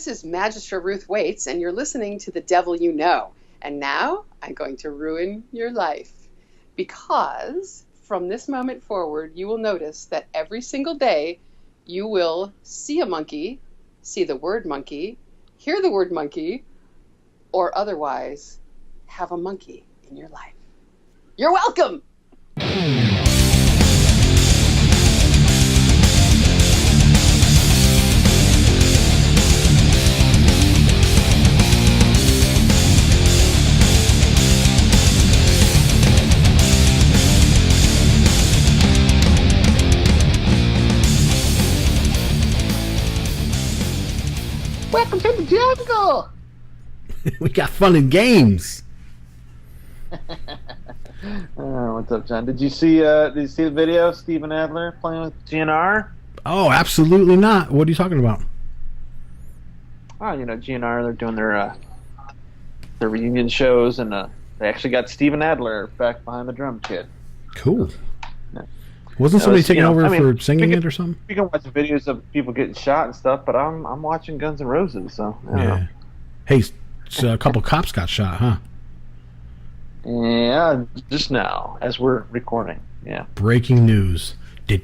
This is Magistra Ruth Waits, and you're listening to The Devil You Know. And now I'm going to ruin your life. Because from this moment forward, you will notice that every single day you will see a monkey, see the word monkey, hear the word monkey, or otherwise have a monkey in your life. You're welcome! Welcome to the jungle! We got fun and games. What's up, John? Did you see the video of Steven Adler playing with GNR? Oh, absolutely not. What are you talking about? Oh, GNR, they're doing their reunion shows, and they actually got Steven Adler back behind the drum kit. Cool. Wasn't somebody taking over for singing it or something? You can watch videos of people getting shot and stuff, but I'm watching Guns N' Roses, so I don't know. Hey, so a couple cops got shot, huh? Yeah, just now, as we're recording. Yeah. Breaking news. Yeah,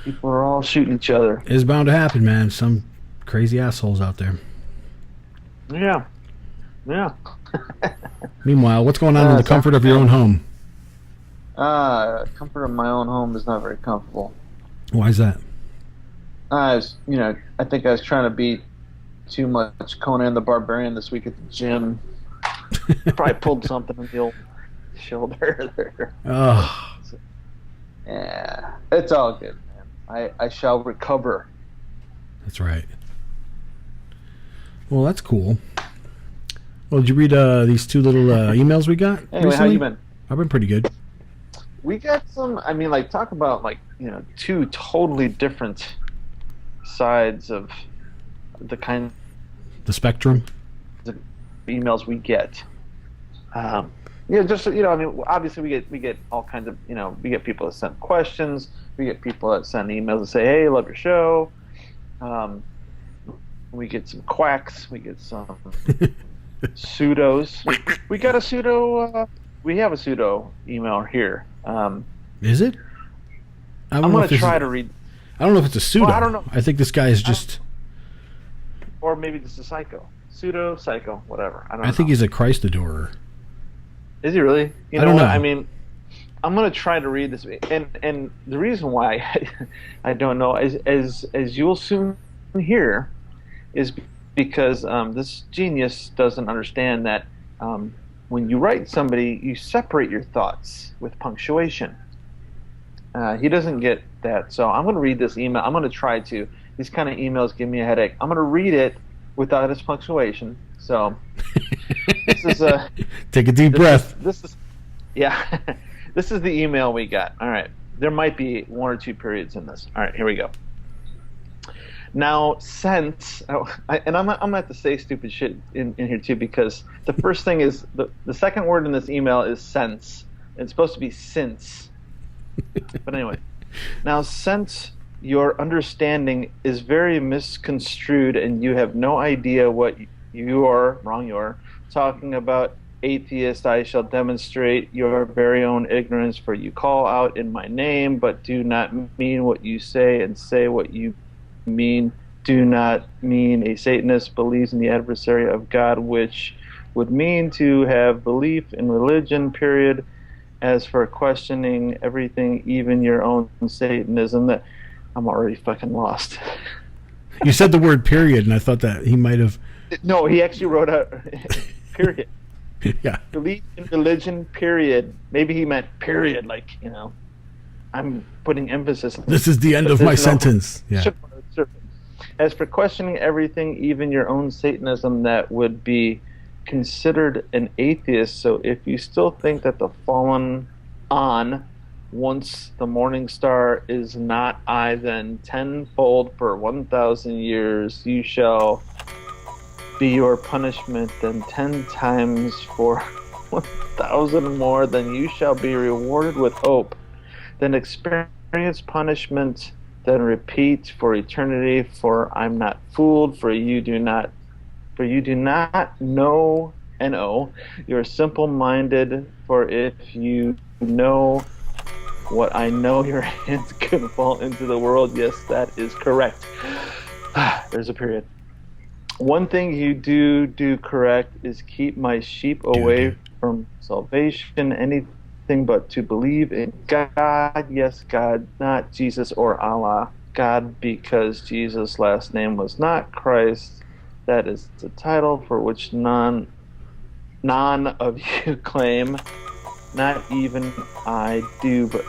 people are all shooting each other. It's bound to happen, man. Some crazy assholes out there. Yeah. Yeah. Meanwhile, what's going on in the comfort of your own home? Comfort of my own home is not very comfortable. Why is that? I think I was trying to be too much Conan the Barbarian this week at the gym. Probably pulled something in the old shoulder there. Oh. So, yeah, it's all good, man. I shall recover. That's right. Well, that's cool. Well, did you read these two little emails we got Anyway, recently? how you been? I've been pretty good. We got some, talk about, two totally different sides of the kind The spectrum? of emails we get. Obviously we get all kinds of, we get people that send questions, we get people that send emails and say, hey, love your show. We get some quacks, we get some pseudos. We got a pseudo, we have a pseudo email here. Is it? I'm going to try to read. I don't know if it's a pseudo. Well, I don't know. I think this guy is just... Or maybe this is a psycho. Pseudo, psycho, whatever. I don't know. I think he's a Christ adorer. Is he really? I don't know. I'm going to try to read this. And the reason why I don't know, as you'll soon hear, is because this genius doesn't understand that when you write somebody, you separate your thoughts with punctuation. He doesn't get that, so I'm going to read this email. I'm going to try to. These kind of emails give me a headache. I'm going to read it without its punctuation. So this is a take a deep breath. This is this is the email we got. All right, there might be one or two periods in this. All right, here we go. Now, since and I'm gonna have to say stupid shit in here too, because the first thing is the second word in this email is since. It's supposed to be since. But anyway, now since your understanding is very misconstrued and you have no idea what you're talking about, atheist, I shall demonstrate your very own ignorance, for you call out in my name, but do not mean what you say, and say what you mean do not mean. A Satanist believes in the adversary of God, which would mean to have belief in religion, period. As for questioning everything, even your own Satanism, that I'm already fucking lost. You said the word period, and I thought that he might have... No, he actually wrote out period. Yeah. Belief in religion, period. Maybe he meant period, I'm putting emphasis on this is the end of my sentence. Yeah. As for questioning everything, even your own Satanism, that would be considered an atheist. So if you still think that the fallen on once the morning star is not I, then tenfold for 1,000 years you shall be your punishment, then 10 times for 1,000 more, then you shall be rewarded with hope. Then experience punishment Then repeat for eternity, for I'm not fooled, for you do not know N-O. You're simple-minded, for if you know what I know, your hands can fall into the world. Yes, that is correct. There's a period. One thing you do correct is keep my sheep away from salvation, anything but to believe in God. Yes, God, not Jesus or Allah. God, because Jesus' last name was not Christ. That is the title for which none of you claim. Not even I do, but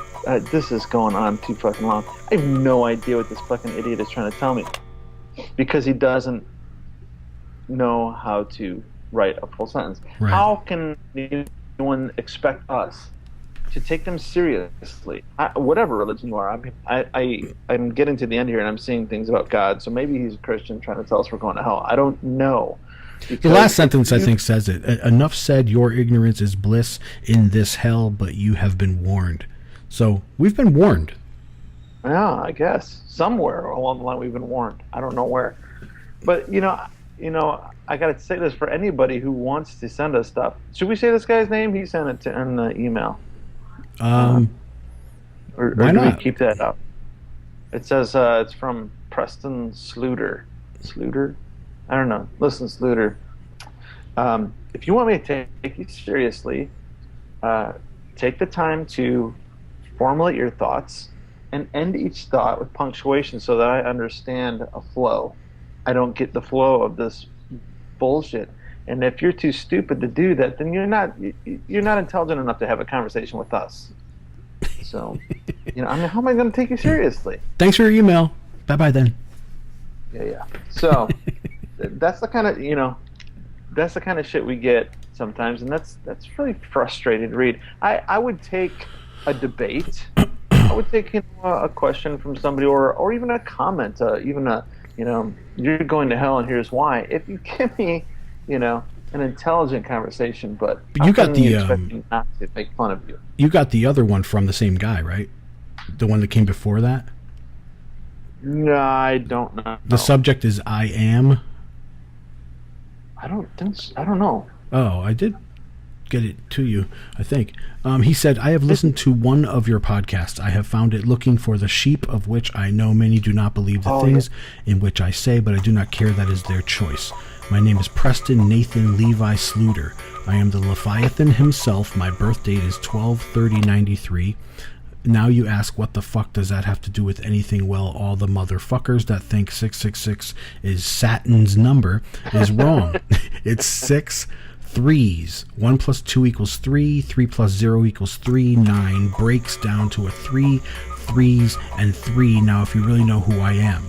this is going on too fucking long. I have no idea what this fucking idiot is trying to tell me, because he doesn't know how to write a full sentence. Right. How can anyone expect us to take them seriously? Whatever religion you are. I'm getting to the end here, and I'm seeing things about God. So maybe he's a Christian trying to tell us we're going to hell. I don't know. The last sentence, I think, says it. Enough said, your ignorance is bliss in this hell, but you have been warned. So we've been warned. Yeah, I guess. Somewhere along the line we've been warned. I don't know where. But, I got to say this for anybody who wants to send us stuff. Should we say this guy's name? He sent it in the email. Or why do we keep that up? It says it's from Preston Sluter. Sluter? I don't know. Listen, Sluter. If you want me to take you seriously, take the time to formulate your thoughts and end each thought with punctuation so that I understand a flow. I don't get the flow of this bullshit. And if you're too stupid to do that, then you're not intelligent enough to have a conversation with us. So, how am I going to take you seriously? Thanks for your email. Bye-bye then. Yeah. So, that's the kind of shit we get sometimes, and that's really frustrating to read. I would take a debate. I would take a question from somebody, or even a comment, you're going to hell and here's why. If you give me, an intelligent conversation, but you got the expect me not to make fun of you. You got the other one from the same guy, right? The one that came before that? No, I don't know. The subject is I am. I don't know. Oh, I did get it to you, I think. He said, I have listened to one of your podcasts. I have found it looking for the sheep, of which I know many do not believe the things in which I say, but I do not care. That is their choice. My name is Preston Nathan Levi Sluter. I am the Leviathan himself. My birth date is 12/30/93. Now you ask, what the fuck does that have to do with anything? Well, all the motherfuckers that think 666 is Saturn's number is wrong. It's 6 threes. 1 + 2 = 3. 3 + 0 = 3. 9 breaks down to a 3, 3s, and 3. Now, if you really know who I am,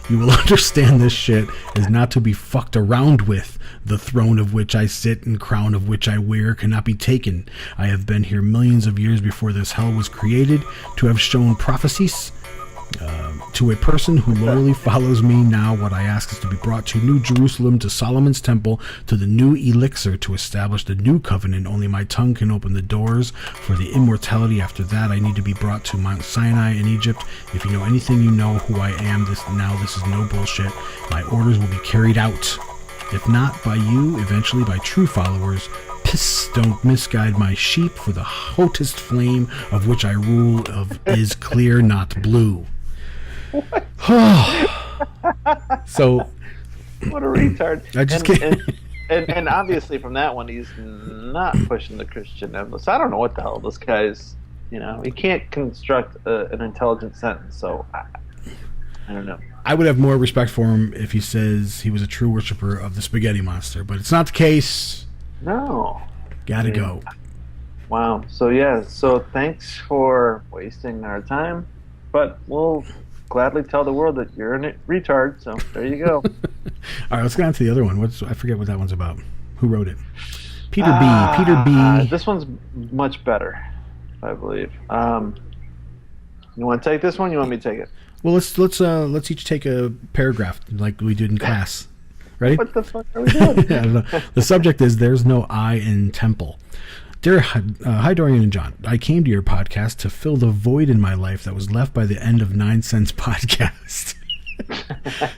you will understand this shit is not to be fucked around with. The throne of which I sit and crown of which I wear cannot be taken. I have been here millions of years before this hell was created to have shown prophecies to a person who loyally follows me. Now what I ask is to be brought to New Jerusalem, to Solomon's temple, to the new elixir, to establish the new covenant. Only my tongue can open the doors for the immortality. After that, I need to be brought to Mount Sinai in Egypt. If you know anything, you know who I am. This is no bullshit. My orders will be carried out. If not by you, eventually by true followers. Piss, don't misguide my sheep, for the hottest flame of which I rule is clear, not blue. So, what a retard! I just can't. And obviously from that one, he's not pushing the Christian endless. I don't know what the hell this guy's. He can't construct an intelligent sentence. So I don't know. I would have more respect for him if he says he was a true worshiper of the spaghetti monster, but it's not the case. No. Gotta go. Wow. So thanks for wasting our time, but we'll gladly tell the world that you're a retard. So there you go. All right, let's get on to the other one. I forget what that one's about. Who wrote it? Peter B. This one's much better, I believe. You want to take this one? You want me to take it? Well, let's each take a paragraph like we did in class. Ready? What the fuck are we doing? I don't know. The subject is there's no I in temple. Dear hi, Dorian and John. I came to your podcast to fill the void in my life that was left by the end of 9 Cents podcast.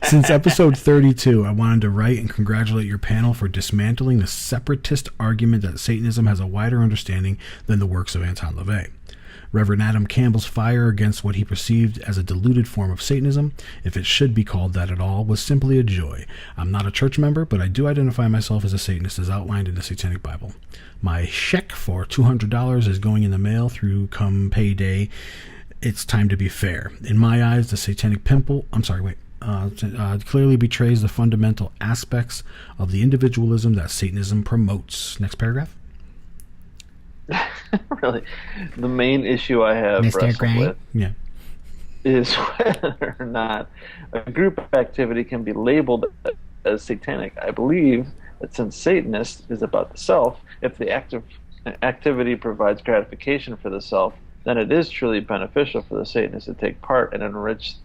Since episode 32, I wanted to write and congratulate your panel for dismantling the separatist argument that Satanism has a wider understanding than the works of Anton LaVey. Reverend Adam Campbell's fire against what he perceived as a diluted form of Satanism, if it should be called that at all, was simply a joy. I'm not a church member, but I do identify myself as a Satanist as outlined in the Satanic Bible. My check for $200 is going in the mail through come payday. It's time to be fair. In my eyes, the Satanic Pimple, clearly betrays the fundamental aspects of the individualism that Satanism promotes. Next paragraph. Really, the main issue I have Mr. Gray? with Yeah. is whether or not a group activity can be labeled as satanic. I believe that since Satanist is about the self, if the activity provides gratification for the self, then it is truly beneficial for the Satanist to take part and enrich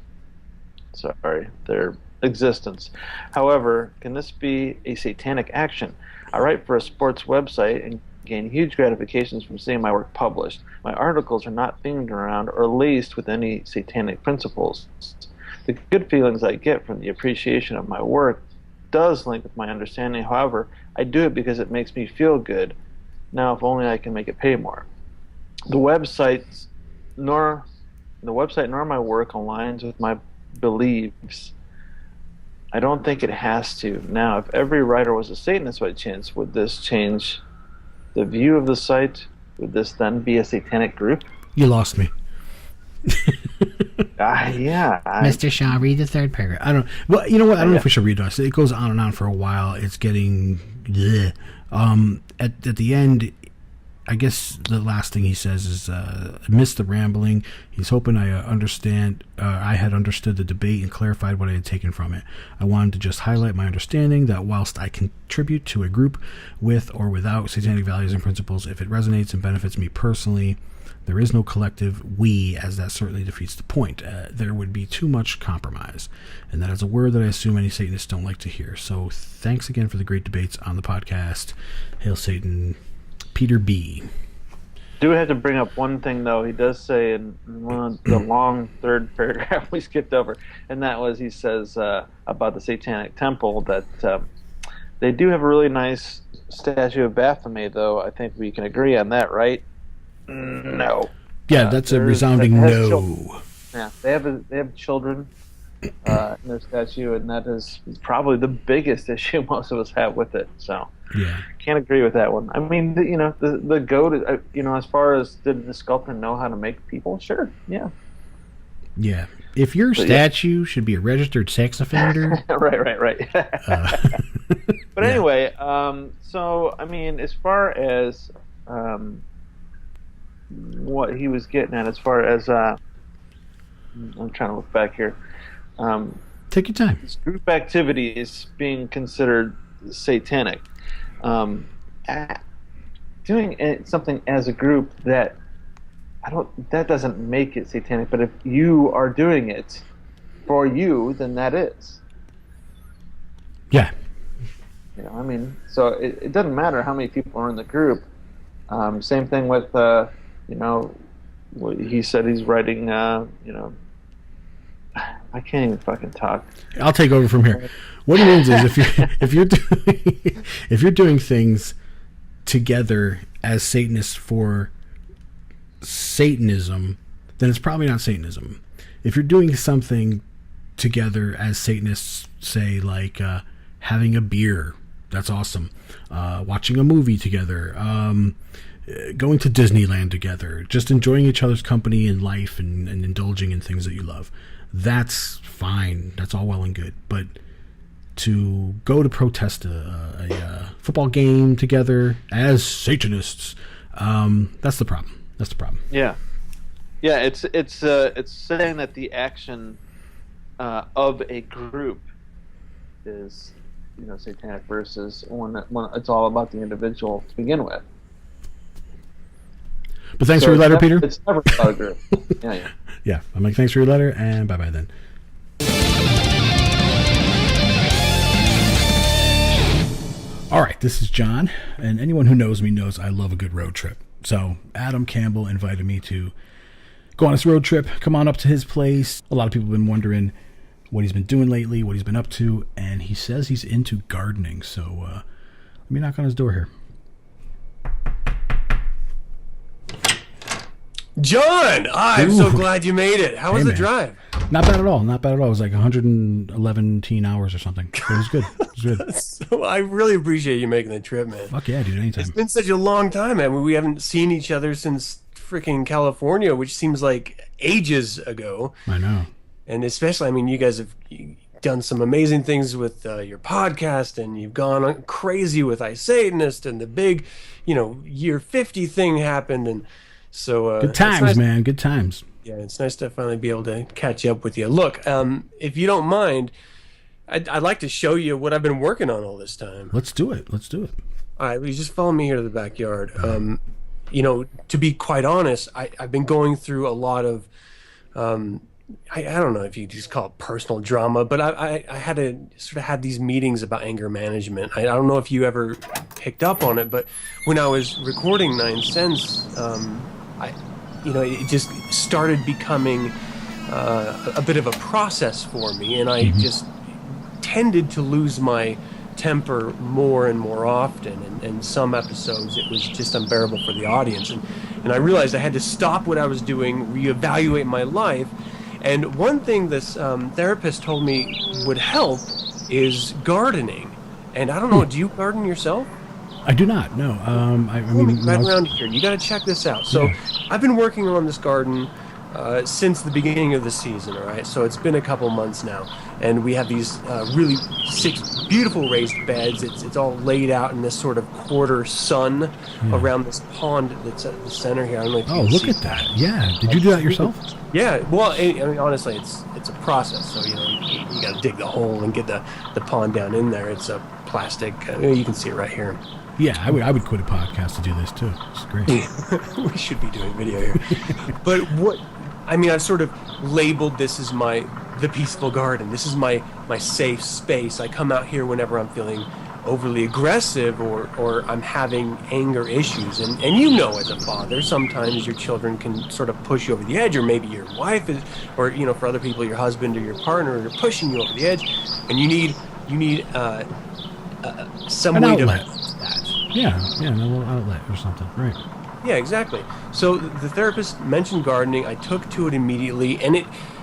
their existence. However, can this be a satanic action? I write for a sports website and gain huge gratifications from seeing my work published. My articles are not themed around or laced with any satanic principles. The good feelings I get from the appreciation of my work does link with my understanding. However, I do it because it makes me feel good. Now, if only I can make it pay more. The website nor my work aligns with my beliefs. I don't think it has to. Now, if every writer was a Satanist by chance, would this change the view of the site? Would this then be a satanic group? You lost me. Mr. Shaw, read the third paragraph. I don't. Well, you know what? I don't know if we should read this. It goes on and on for a while. It's getting. Bleh. At the end, I guess the last thing he says is, "Missed the rambling." He's hoping I understand. I had understood the debate and clarified what I had taken from it. I wanted to just highlight my understanding that whilst I contribute to a group with or without satanic values and principles, if it resonates and benefits me personally, there is no collective we, as that certainly defeats the point. There would be too much compromise, and that is a word that I assume any Satanists don't like to hear. So thanks again for the great debates on the podcast. Hail Satan, Peter B. Do have to bring up one thing, though. He does say in one of the long third paragraph we skipped over, and that was he says about the Satanic Temple that they do have a really nice statue of Baphomet, though. I think we can agree on that, right? No. Yeah, that's a resounding no. Children. Yeah, they have children in their statue, and that is probably the biggest issue most of us have with it. So yeah, can't agree with that one. I mean, the goat, as far as did the sculptor know how to make people? Sure, yeah. Yeah, if your statue should be a registered sex offender, right. But anyway, so I mean, as far as what he was getting at, as far as I'm trying to look back here. Take your time. Group activities being considered satanic. Doing something as a group that doesn't make it satanic. But if you are doing it for you, then that is. Yeah. I mean, so it doesn't matter how many people are in the group. Same thing with he said he's writing. I can't even fucking talk. I'll take over from here. What it means is if you're doing things together as Satanists for Satanism, then it's probably not Satanism. If you're doing something together as Satanists, say like having a beer, that's awesome. Watching a movie together, going to Disneyland together, just enjoying each other's company in life and indulging in things that you love. That's fine. That's all well and good. But to go to protest a football game together as Satanists, that's the problem. That's the problem. Yeah. It's saying that the action of a group is satanic versus when it's all about the individual to begin with. But thanks for your letter, Peter. It's never about a group. Yeah. Yeah, I'm like, thanks for your letter, and bye-bye then. All right, this is John, and anyone who knows me knows I love a good road trip. So Adam Campbell invited me to go on this road trip, come on up to his place. A lot of people have been wondering what he's been doing lately, what he's been up to, and he says he's into gardening. So let me knock on his door here. John, I'm so glad you made it. How was the drive? Not bad at all. Not bad at all. It was like 111 hours or something. It was good. It was good. So I really appreciate you making the trip, man. Fuck yeah, dude. Anytime. It's been such a long time, man. We haven't seen each other since freaking California, which seems like ages ago. I know. And especially, I mean, you guys have done some amazing things with your podcast, and you've gone crazy with I Satanist, and the big, year 50 thing happened, and so good times, nice, man. Good times. Yeah, it's nice to finally be able to catch up with you. Look, if you don't mind, I'd like to show you what I've been working on all this time. Let's do it. Let's do it. All right, well, you just follow me here to the backyard. To be quite honest, I've been going through a lot of, I don't know if you just call it personal drama, but I had to sort of have these meetings about anger management. I don't know if you ever picked up on it, but when I was recording 9 Cents, it just started becoming a bit of a process for me, and I just tended to lose my temper more and more often, and some episodes it was just unbearable for the audience, and I realized I had to stop what I was doing, reevaluate my life, and one thing this therapist told me would help is gardening. And I don't know, do you garden yourself? I do not, no. I mean, right around here, you got to check this out. So I've been working on this garden since the beginning of the season, all right? So it's been a couple months now, and we have these really 6 beautiful raised beds. It's all laid out in this sort of quarter sun around this pond that's at the center here. I don't know if you can look see at that. Yeah, did you do that yourself? Yeah, well, I mean, honestly, it's a process. So, you got to dig the hole and get the pond down in there. It's a plastic, you can see it right here. Yeah, I would quit a podcast to do this too. It's great. We should be doing video here. But I've sort of labeled this as the peaceful garden. This is my safe space. I come out here whenever I'm feeling overly aggressive or I'm having anger issues. And as a father, sometimes your children can sort of push you over the edge, or maybe your wife is, or, for other people, your husband or your partner are pushing you over the edge, and you need some way to that. Yeah, a little outlet or something, right? Yeah, exactly. So the therapist mentioned gardening. I took to it immediately, and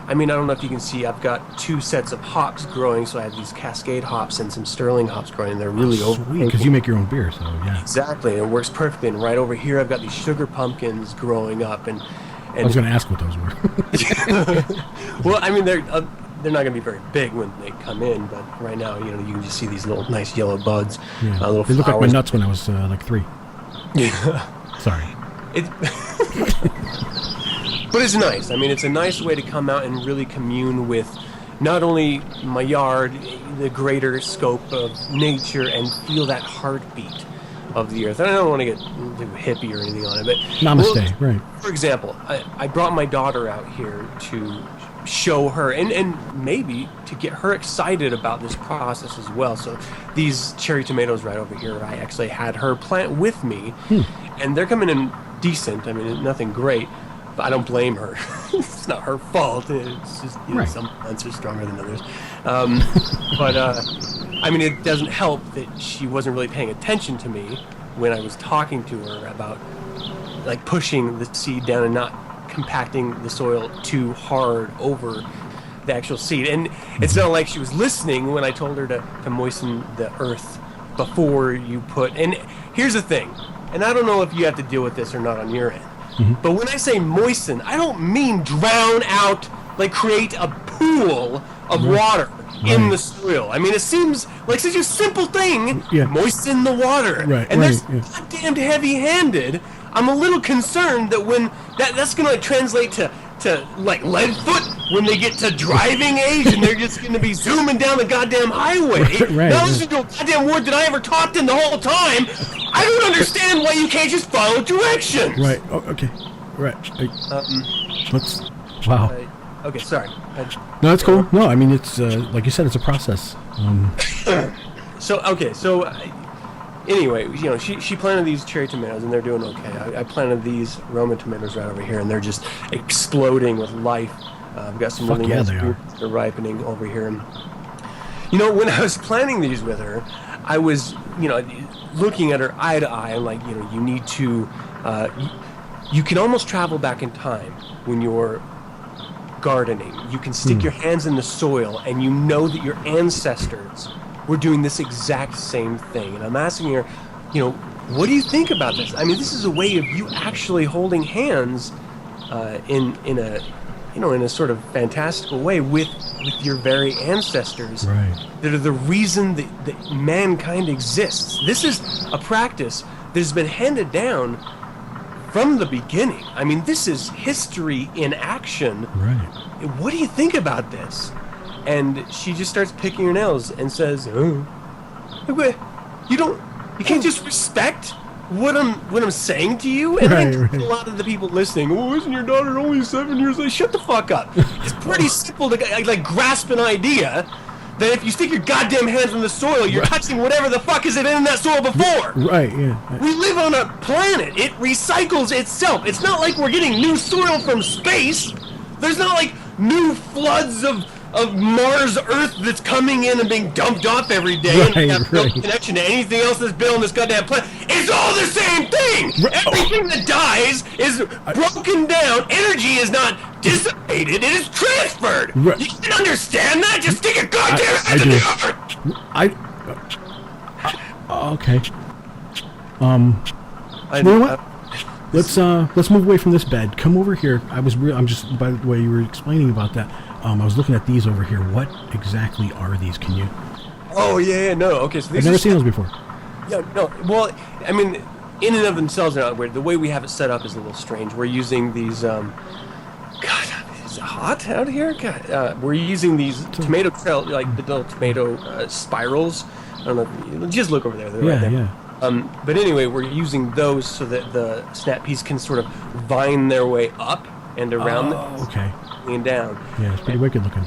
I don't know if you can see, I've got 2 sets of hops growing, so I have these Cascade hops and some Sterling hops growing, and they're really sweet, because you make your own beer, so yeah. Exactly, and it works perfectly. And right over here, I've got these sugar pumpkins growing up, and I was going to ask what those were. Well, they're not going to be very big when they come in, but right now, you can just see these little nice yellow buds. Yeah. Little they look like my nuts when I was like 3. Yeah. Sorry. But it's nice. It's a nice way to come out and really commune with not only my yard, the greater scope of nature, and feel that heartbeat of the earth. And I don't want to get hippie or anything on it, but namaste, right? For example, I brought my daughter out here to show her and maybe to get her excited about this process as well. So these cherry tomatoes right over here, I actually had her plant with me, and they're coming in decent. Nothing great, but I don't blame her. It's not her fault. It's just some plants are stronger than others. It doesn't help that she wasn't really paying attention to me when I was talking to her about like pushing the seed down and not compacting the soil too hard over the actual seed. And it's not like she was listening when I told her to moisten the earth before you put. And here's the thing, and I don't know if you have to deal with this or not on your end, but when I say moisten, I don't mean drown out, like create a pool of water in the soil. It seems like such a simple thing, moisten the water. And that's goddamn heavy-handed. I'm a little concerned that when that's going to translate to like Leadfoot when they get to driving age and they're just going to be zooming down the goddamn highway. Now listen to a goddamn word that I ever talked in the whole time. I don't understand why you can't just follow directions. Right. Oh, okay. Right. Wow. Okay, sorry. No, that's cool. No, it's like you said, it's a process. So anyway, she planted these cherry tomatoes, and they're doing okay. I planted these Roma tomatoes right over here, and they're just exploding with life. I've got some really nice fruits that are ripening over here. And, when I was planting these with her, I was, looking at her eye to eye, and like, you need to, you can almost travel back in time when you're gardening. You can stick your hands in the soil, and you know that your ancestors were doing this exact same thing. And I'm asking her, what do you think about this? I mean, this is a way of you actually holding hands in a sort of fantastical way with your very ancestors, right, that are the reason that mankind exists. This is a practice that has been handed down from the beginning. I mean, this is history in action. Right. What do you think about this? And she just starts picking her nails and says, "Oh, you can't just respect what I'm saying to you." And I think a lot of the people listening, "Oh, isn't your daughter only 7 years old?" Shut the fuck up. It's pretty simple to like grasp an idea that if you stick your goddamn hands in the soil, you're touching whatever the fuck is in that soil before. Right, yeah. We live on a planet. It recycles itself. It's not like we're getting new soil from space. There's not like new floods of Mars Earth that's coming in and being dumped off every day, and we have no connection to anything else that's been on this goddamn planet. It's all the same thing. Everything that dies is broken down. Energy is not dissipated, it is transferred. You can understand that? Just stick a goddamn hand in the earth. Okay. You know what? Let's move away from this bed. Come over here. I'm just, by the way you were explaining about that, I was looking at these over here. What exactly are these? Can you? Oh yeah, no. Okay, so these I've never seen those before. Yeah, no. Well, I mean, in and of themselves, they're not weird. The way we have it set up is a little strange. We're using these. God, is it hot out here? God, we're using these tomato trail, like the little tomato spirals. I don't know. Just look over there. They're right there. Yeah. But anyway, we're using those so that the snap peas can sort of vine their way up and around. Okay. And down. Yeah, it's pretty wicked looking.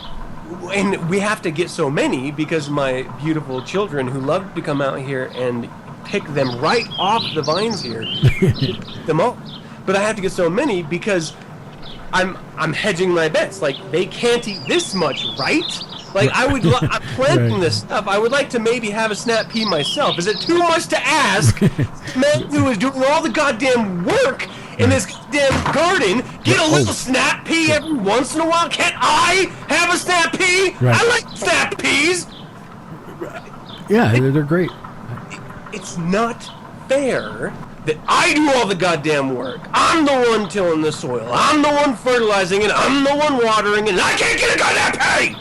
And we have to get so many because my beautiful children who love to come out here and pick them right off the vines here, them all. But I have to get so many because I'm hedging my bets. Like, they can't eat this much, right? Like, I'm planting this stuff. I would like to maybe have a snap pea myself. Is it too much to ask man who is doing all the goddamn work in this damn garden get a little snap pea every once in a while? Can't I have a snap pea? I like snap peas. Yeah, they're great. It's not fair that I do all the goddamn work. I'm the one tilling the soil. I'm the one fertilizing it. I'm the one watering it. And I can't get a goddamn pea.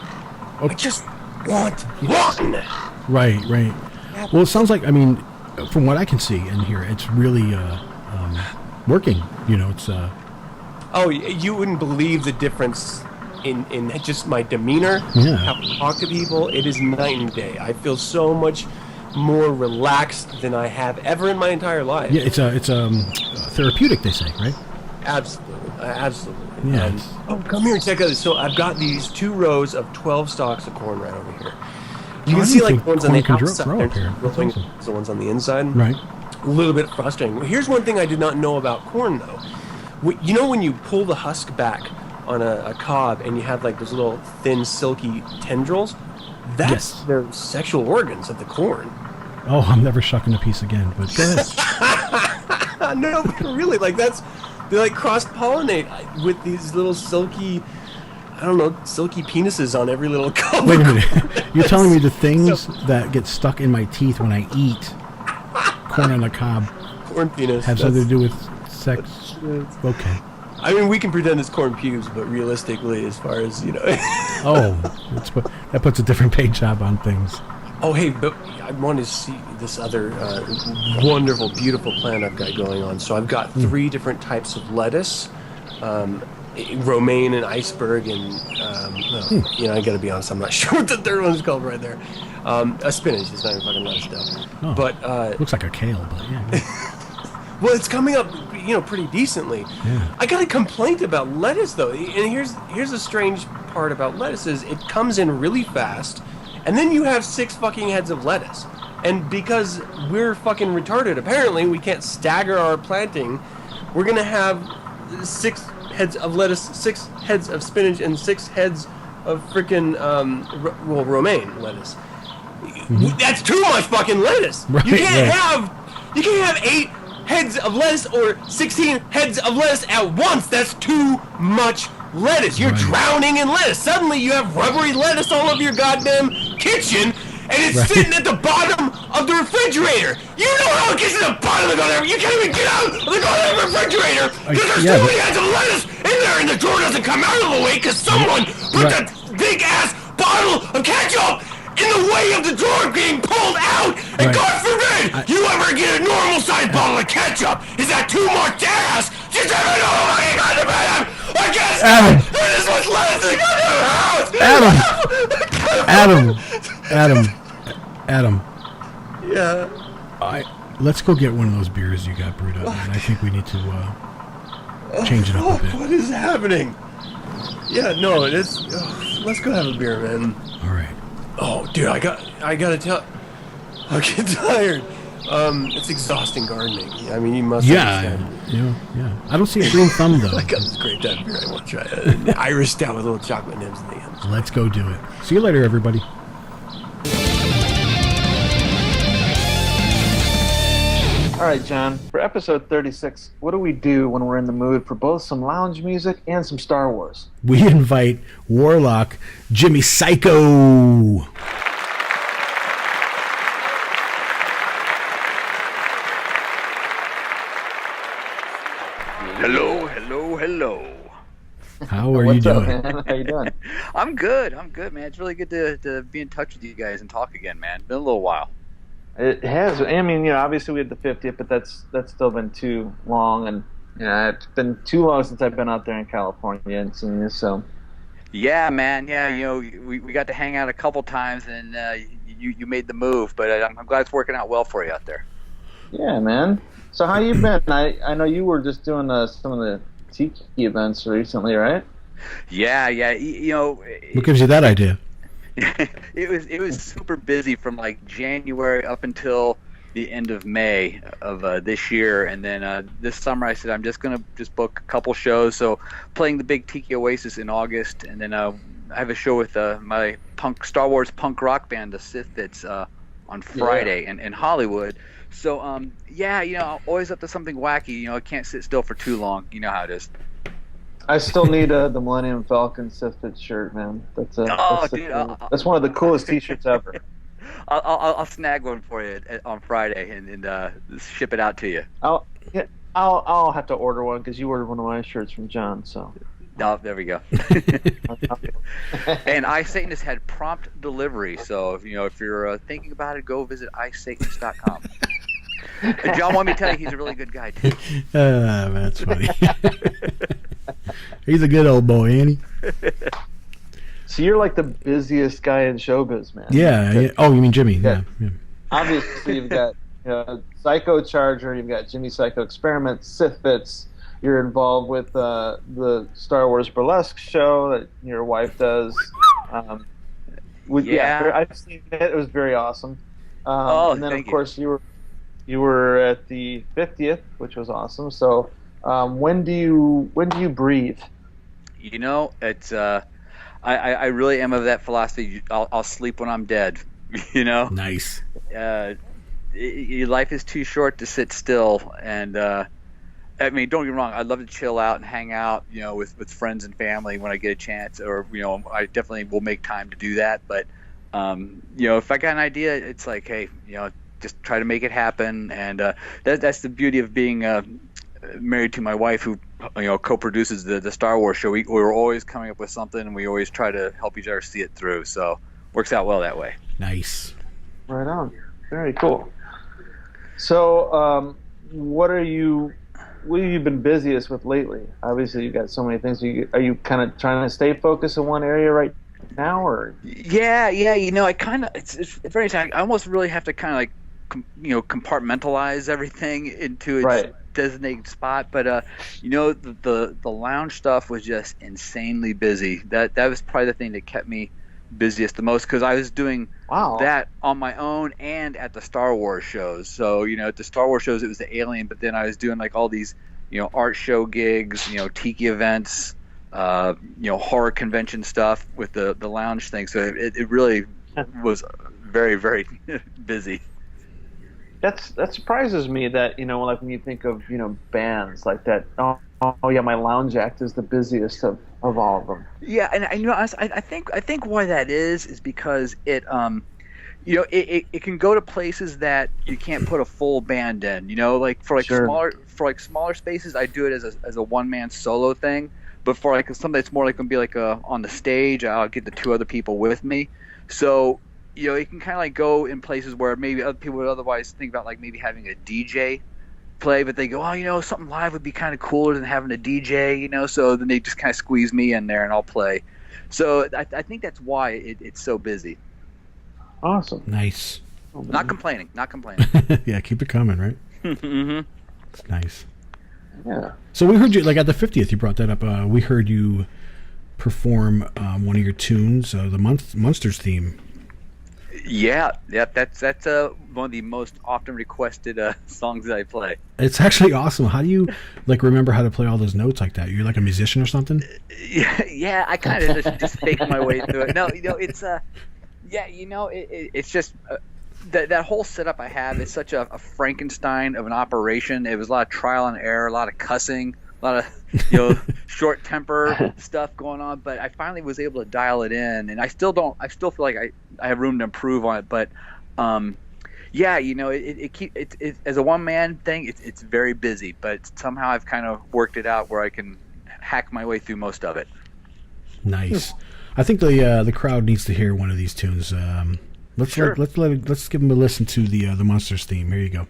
I just want one. Right. Well, it sounds like, I mean, from what I can see and hear, it's really working. It's Oh, you wouldn't believe the difference in just my demeanor, how I talk to people. It is night and day. I feel so much more relaxed than I have ever in my entire life. Yeah, it's therapeutic, they say, right? Absolutely. Yeah. Come here and check out this. So I've got these 2 rows of 12 stalks of corn right over here. You can see like the ones on the outside, the ones on the inside. Right. A little bit frustrating. Here's one thing I did not know about corn, though. You know when you pull the husk back on a cob and you have like those little thin, silky tendrils? That's their sexual organs of the corn. Oh, I'm never shucking a piece again, but go ahead. No, but really, like they like cross-pollinate with these little silky, silky penises on every little cob. Wait a minute. You're telling me the things that get stuck in my teeth when I eat corn on the cob corn penis have something to do with sex? Okay. I mean, we can pretend it's corn pubes, but realistically, as far as, that puts a different paint job on things. Oh, hey, but I want to see this other wonderful, beautiful plant I've got going on. So I've got 3 different types of lettuce, romaine and iceberg, and, I got to be honest, I'm not sure what the third one is called right there. A spinach, it's not even fucking lettuce, though. Oh, but looks like a kale, but yeah. Well, it's coming up, pretty decently. Yeah. I got a complaint about lettuce, though. And here's the strange part about lettuce is it comes in really fast, and then you have 6 fucking heads of lettuce. And because we're fucking retarded, apparently we can't stagger our planting. We're gonna have 6 heads of lettuce, 6 heads of spinach, and 6 heads of freaking romaine lettuce. That's too much fucking lettuce. Right, You can't have 8 heads of lettuce or 16 heads of lettuce at once. That's too much lettuce. You're drowning in lettuce. Suddenly you have rubbery lettuce all over your goddamn kitchen, and it's sitting at the bottom of the refrigerator. You know how it gets to the bottom of the goddamn... You can't even get out of the goddamn refrigerator because there's too many heads of lettuce in there, and the drawer doesn't come out of the way because someone put that big-ass bottle of ketchup in the way of the drawer being pulled out, and God forbid you ever get a normal-sized bottle of ketchup. Is that too much to ask? Just have it all over your goddamn head. I guess there's this much lettuce in the house. Adam. Yeah. Let's go get one of those beers you got brewed up, man. I think we need to change it up a bit. What is happening? Yeah, no, it is. Let's go have a beer, man. All right. Oh, dude, I gotta tell. I get tired. It's exhausting gardening. I mean, you must understand. Yeah. I don't see a green thumb though. I got this great type beer. I want to try it. An Irish stout with little chocolate nibs in the end. Let's go do it. See you later, everybody. All right, John, for episode 36, what do we do when we're in the mood for both some lounge music and some Star Wars? We invite Warlock Jimmy Psycho. Hello. How are you doing? Up, man? How you doing? I'm good, man. It's really good to be in touch with you guys and talk again, man. Been a little while. It has. I mean, obviously we had the 50th, but that's still been too long, and it's been too long since I've been out there in California and seen you. So. Yeah, man. Yeah, we got to hang out a couple times, and you made the move, but I'm glad it's working out well for you out there. Yeah, man. So how you been? I know you were just doing some of the tiki events recently, right? Yeah. What gives you that idea? It was super busy from like January up until the end of May of this year, and then this summer I said I'm just gonna book a couple shows. So playing the big Tiki Oasis in August, and then I have a show with my Star Wars punk rock band, the Sith, that's on Friday in Hollywood. So always up to something wacky. I can't sit still for too long. You know how it is. I still need the Millennium Falcon Sith Fit shirt, man. That's one of the coolest T-shirts ever. I'll snag one for you on Friday and ship it out to you. I'll have to order one because you ordered one of my shirts from John. So. Oh, there we go. And iSatan has had prompt delivery, so if you're thinking about it, go visit iSatanist.com. And John wanted me to tell you he's a really good guy too. That's funny. He's a good old boy, ain't he? So you're like the busiest guy in showbiz, man. Yeah. Oh, you mean Jimmy? Yeah. Obviously, you've got Psycho Charger, you've got Jimmy Psycho Experiment, Sith Fits. You're involved with the Star Wars burlesque show that your wife does. I've seen it. It was very awesome. And then, of course, you were at the 50th, which was awesome. So, when do you breathe? It's I really am of that philosophy. I'll sleep when I'm dead. Nice. Your life is too short to sit still, and I mean, don't get me wrong. I'd love to chill out and hang out, with friends and family when I get a chance, or I definitely will make time to do that. But if I got an idea, it's like, hey, just try to make it happen, and that's the beauty of being married to my wife, who co-produces the Star Wars show. We're always coming up with something, and we always try to help each other see it through. So works out well that way. Nice. Right on. Very cool. So, what have you been busiest with lately? Obviously, you've got so many things. Are you kind of trying to stay focused in one area right now, or? Yeah. I kind of it's very interesting. I almost really have to kind of like compartmentalize everything into its designated spot. But the lounge stuff was just insanely busy. That was probably the thing that kept me busiest the most, because I was doing Wow. that on my own and at the Star Wars shows. So at the Star Wars shows it was the Alien, but then I was doing like all these art show gigs, tiki events, horror convention stuff with the lounge thing. So it really was very, very busy. That surprises me that like when you think of bands like that. Oh yeah, my lounge act is the busiest of all of them. Yeah, and I think why that is because it it can go to places that you can't put a full band in. Like for smaller spaces, I do it as a one man solo thing. But for like something that's more like gonna be like on the stage, I'll get the two other people with me. So it can kind of like go in places where maybe other people would otherwise think about like maybe having a DJ play, but they go, oh, something live would be kind of cooler than having a DJ, so then they just kind of squeeze me in there and I'll play. So I think that's why it's so busy. Awesome. Nice. Not complaining. Yeah, keep it coming, right? Mm-hmm. It's nice. Yeah. So we heard you, like at the 50th, you brought that up. We heard you perform one of your tunes, the Monsters theme. Yeah, that's one of the most often requested songs that I play. It's actually awesome. How do you remember how to play all those notes like that? You're like a musician or something? Yeah, I kind of just fake my way through it. No, it's it's just that whole setup I have is such a Frankenstein of an operation. It was a lot of trial and error, a lot of cussing, a lot of short temper stuff going on, but I finally was able to dial it in, and I still feel like I have room to improve on it, but it as a one man thing, it's very busy, but somehow I've kind of worked it out where I can hack my way through most of it. Nice. I think the crowd needs to hear one of these tunes. Let's give them a listen to the Monsters theme. Here you go.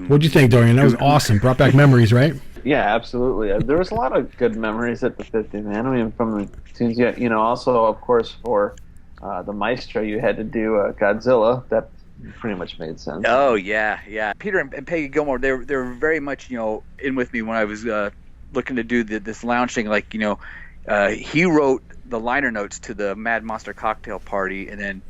What'd you think, Dorian? That was awesome. Brought back memories, right? Yeah, absolutely. There was a lot of good memories at the 50, man. I mean, from the tunes, also, of course, for the Maestro, you had to do Godzilla. pretty much made sense. Oh yeah. Peter and Peggy Gilmore, they're very much in with me when I was looking to do this lounge thing. Like he wrote the liner notes to the Mad Monster Cocktail Party, and then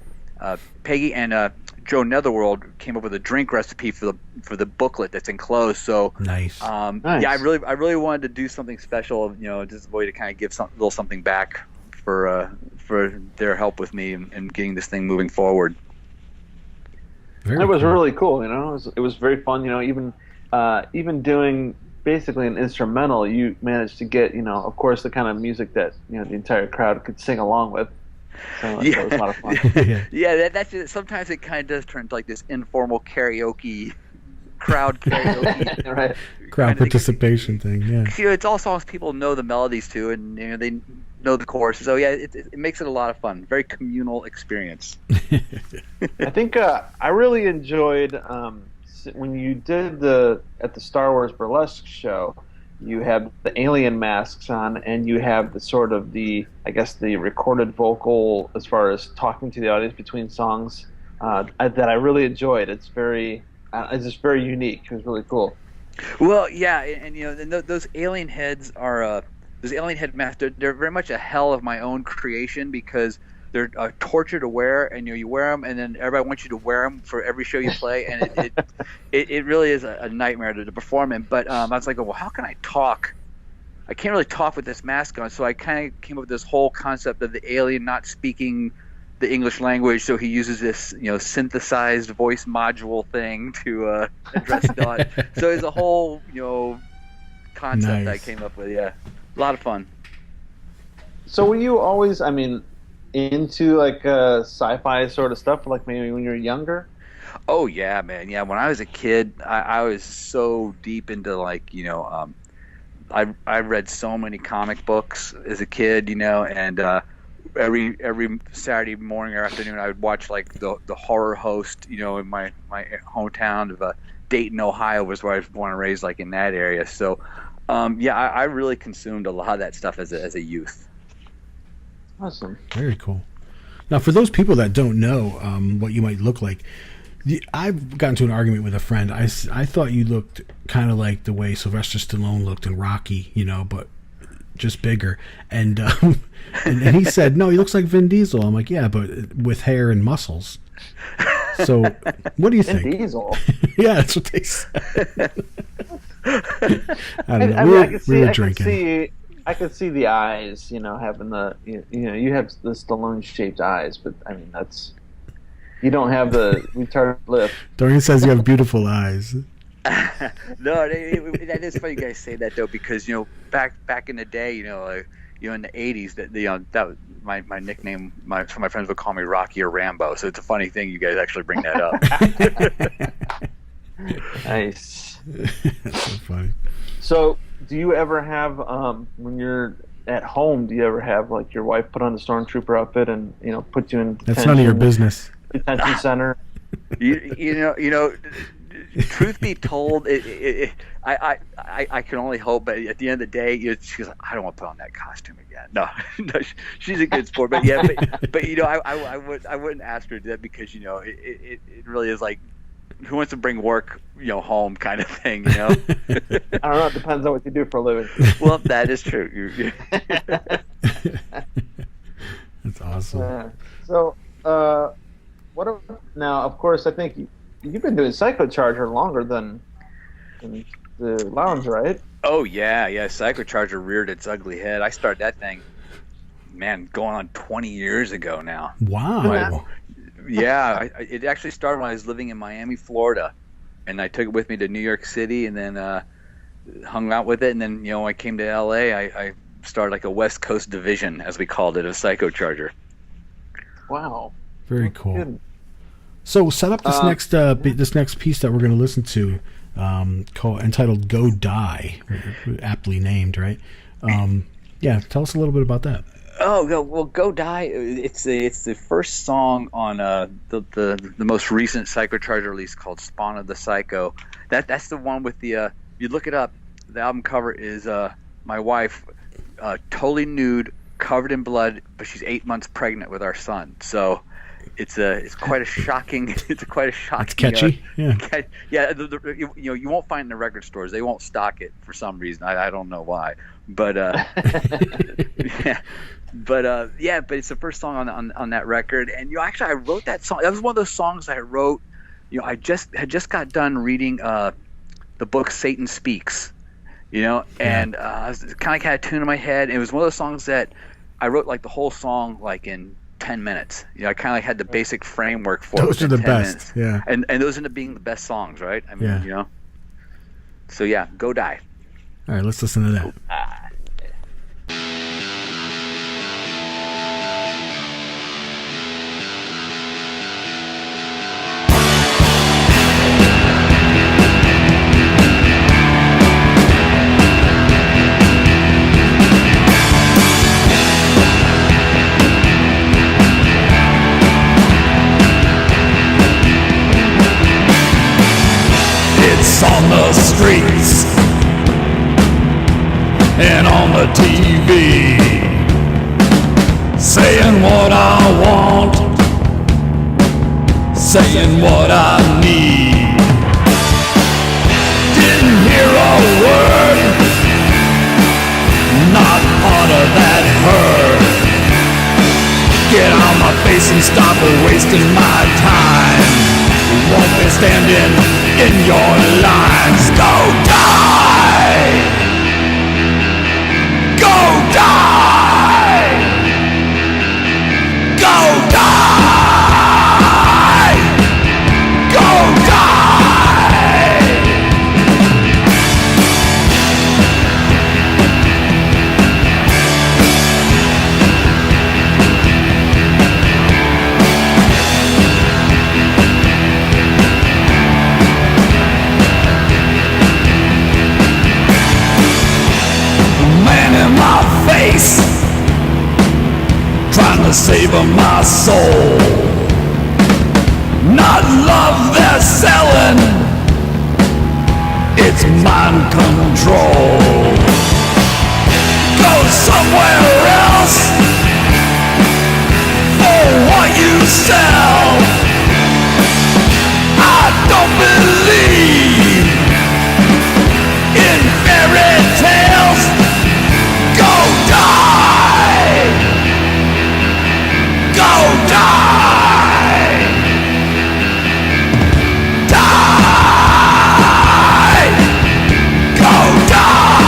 Peggy and Joe Netherworld came up with a drink recipe for the booklet that's enclosed. So nice. Nice. Yeah, I really wanted to do something special. Just a way to kind of give a little something back for their help with me and getting this thing moving forward. It was really cool. It was very fun. Even doing basically an instrumental, you managed to get of course the kind of music that the entire crowd could sing along with. So Yeah. it was a lot of fun. Yeah, that's it. Sometimes it kind of does turn to like this informal karaoke, crowd karaoke. Right. Crowd participation thing. Yeah. It's all songs people know the melodies to, and they know the chorus. So yeah, it makes it a lot of fun. Very communal experience. I think I really enjoyed when you did at the Star Wars Burlesque show. You have the alien masks on, and you have the sort of the recorded vocal as far as talking to the audience between songs that I really enjoyed. It's just very unique. It was really cool. Well, yeah, and those alien heads are those alien head masks. They're very much a hell of my own creation because they're a torture to wear, and you wear them, and then everybody wants you to wear them for every show you play, and it really is a nightmare to perform in. But I was like, well, how can I talk? I can't really talk with this mask on, so I kind of came up with this whole concept of the alien not speaking the English language, so he uses this synthesized voice module thing to address the audience. So it's a whole concept I came up with. Yeah, a lot of fun. So were you always, into like sci-fi sort of stuff, like maybe when you were younger? Oh yeah, man. Yeah, when I was a kid, I was so deep into I read so many comic books as a kid, and every Saturday morning or afternoon I would watch like the horror host, in my hometown of Dayton, Ohio, was where I was born and raised, like in that area. So I really consumed a lot of that stuff as a youth. Awesome. Very cool. Now, for those people that don't know what you might look like, I've gotten to an argument with a friend. I thought you looked kind of like the way Sylvester Stallone looked in Rocky, but just bigger. And and he said, no, he looks like Vin Diesel. I'm like, yeah, but with hair and muscles. So what do you think? Vin Diesel? Yeah, that's what they said. I don't know. We were drinking. I could see the eyes, having the, you have the Stallone-shaped eyes, but that's, you don't have the retarded lip. Dorian says you have beautiful eyes. No, that is funny you guys say that though, because back in the day, in the '80s, that was my nickname. Some of my friends would call me Rocky or Rambo. So it's a funny thing you guys actually bring that up. Nice. That's so funny. So, do you ever have when you're at home? Do you ever have like your wife put on the stormtrooper outfit and put you in? That's none of your business. Detention center. Truth be told, I can only hope. But at the end of the day, she's like, I don't want to put on that costume again. No, she's a good sport. But yeah, but I wouldn't ask her to do that because it really is like, who wants to bring work home kind of thing. I don't know. It depends on what you do for a living. Well, that is true. That's awesome. So, now? Of course, I think you've been doing Psychocharger longer than the lounge, right? Oh yeah. Psychocharger reared its ugly head. I started that thing, man, going on 20 years ago now. Wow. Yeah, it actually started when I was living in Miami, Florida, and I took it with me to New York City, and then hung out with it, and then when I came to LA, I started like a West Coast division, as we called it, of Psychocharger. Wow. Very cool. Good. So set up this next piece that we're going to listen to, entitled "Go Die," aptly named, right? Yeah, tell us a little bit about that. Oh well, "Go Die." It's the first song on the most recent Psychocharger release called "Spawn of the Psycho." That's the one with the you look it up. The album cover is my wife, totally nude, covered in blood, but she's 8 months pregnant with our son. So it's quite a shocking. It's quite a shocking. It's catchy. Yeah. Yeah. You won't find it in the record stores. They won't stock it for some reason. I don't know why. But yeah. But it's the first song on that record. And actually I wrote that song. That was one of those songs I wrote. I had just got done reading the book Satan Speaks. And I kind of had a tune in my head. And it was one of those songs that I wrote like the whole song like in 10 minutes. I kind of had the basic framework for those it. Those are the best. Minutes. Yeah. And those end up being the best songs, right? I mean, So yeah, Go Die. All right, let's listen to that. On the streets and on the TV, saying what I want, saying what I need. Didn't hear a word, not part of that herd. Get on my face and stop wasting my time. Won't be standing in your lines. Go die! Go die! Go die! Go die! Trying to save my soul. Not love they're selling, it's mind control. Go somewhere else for what you sell. I don't believe in fairy tales. Go die! Go die! Die! Go die!